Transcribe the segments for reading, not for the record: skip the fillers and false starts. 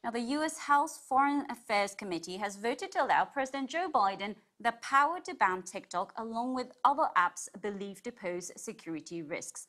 Now, the U.S. House Foreign Affairs Committee has voted to allow President Joe Biden the power to ban TikTok along with other apps believed to pose security risks.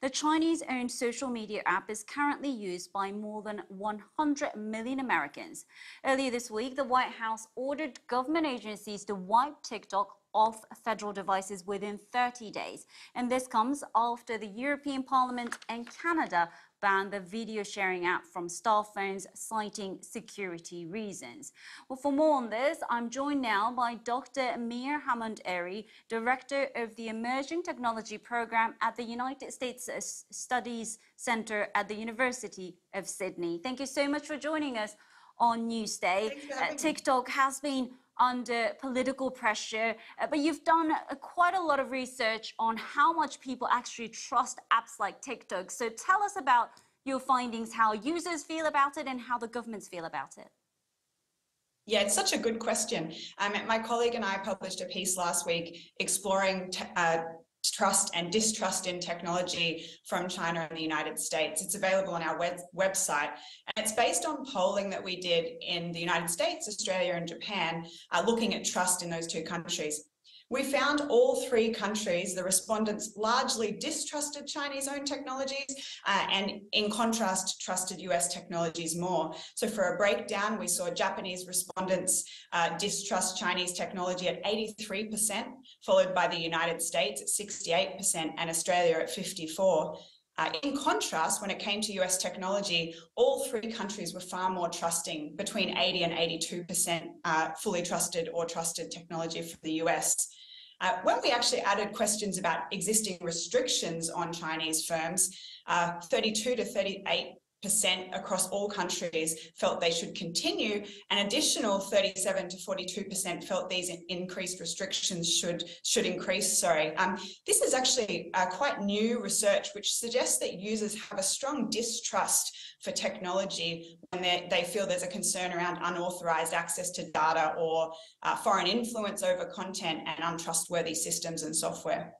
The Chinese-owned social media app is currently used by more than 100 million Americans. Earlier this week, the White House ordered government agencies to wipe TikTok off federal devices within 30 days. And this comes after the European Parliament and Canada banned the video sharing app from star phones, citing security reasons. Well, for more on this, I'm joined now by Dr. Mir Hammond-Erry, Director of the Emerging Technology Program at the United States Studies Center at the University of Sydney. Thank you so much for joining us on Newsday. TikTok has been under political pressure, but you've done quite a lot of research on how much people actually trust apps like TikTok. So tell us about your findings, how users feel about it and how the governments feel about it. Yeah, it's such a good question. My colleague and I published a piece last week exploring trust and distrust in technology from China and the United States. It's available on our website, and it's based on polling that we did in the United States, Australia and Japan, looking at trust in those two countries. We found all three countries, the respondents largely distrusted Chinese-owned technologies and in contrast trusted US technologies more. So for a breakdown, we saw Japanese respondents distrust Chinese technology at 83%, followed by the United States at 68% and Australia at 54%. In contrast, when it came to US technology, all three countries were far more trusting, between 80 and 82% fully trusted or trusted technology for the US. When we actually added questions about existing restrictions on Chinese firms, 32 to 38% across all countries felt they should continue. An additional 37 to 42% felt these increased restrictions should increase. This is actually quite new research, which suggests that users have a strong distrust for technology when they feel there's a concern around unauthorized access to data or foreign influence over content and untrustworthy systems and software.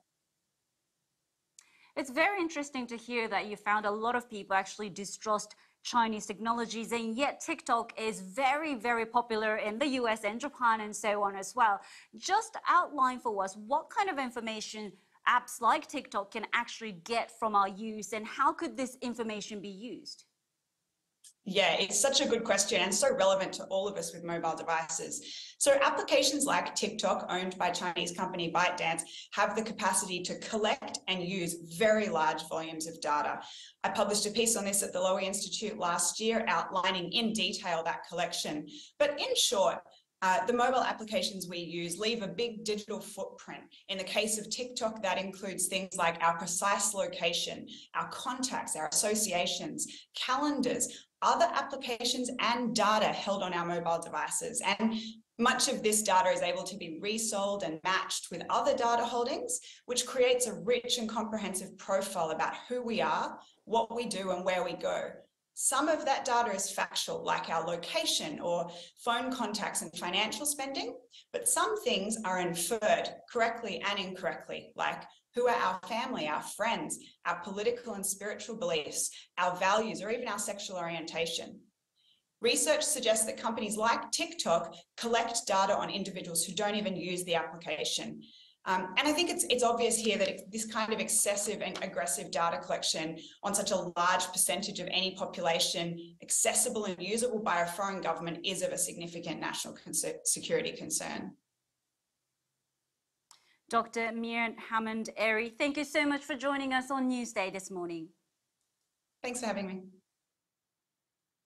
It's very interesting to hear that you found a lot of people actually distrust Chinese technologies, and yet TikTok is very, very popular in the US and Japan and so on as well. Just outline for us what kind of information apps like TikTok can actually get from our use, and how could this information be used? Yeah, it's such a good question and so relevant to all of us with mobile devices. So applications like TikTok, owned by Chinese company ByteDance, have the capacity to collect and use very large volumes of data. I published a piece on this at the Lowy Institute last year, outlining in detail that collection. But in short, the mobile applications we use leave a big digital footprint. In the case of TikTok, that includes things like our precise location, our contacts, our associations, calendars, other applications and data held on our mobile devices. And much of this data is able to be resold and matched with other data holdings, which creates a rich and comprehensive profile about who we are, what we do, and where we go. Some of that data is factual, like our location or phone contacts and financial spending, but some things are inferred correctly and incorrectly, like who are our family, our friends, our political and spiritual beliefs, our values, or even our sexual orientation. Research suggests that companies like TikTok collect data on individuals who don't even use the application. And I think it's obvious here that this kind of excessive and aggressive data collection on such a large percentage of any population, accessible and usable by a foreign government, is of a significant national security concern. Dr. Mir Hammond-Erry, thank you so much for joining us on Newsday this morning. Thanks for having me.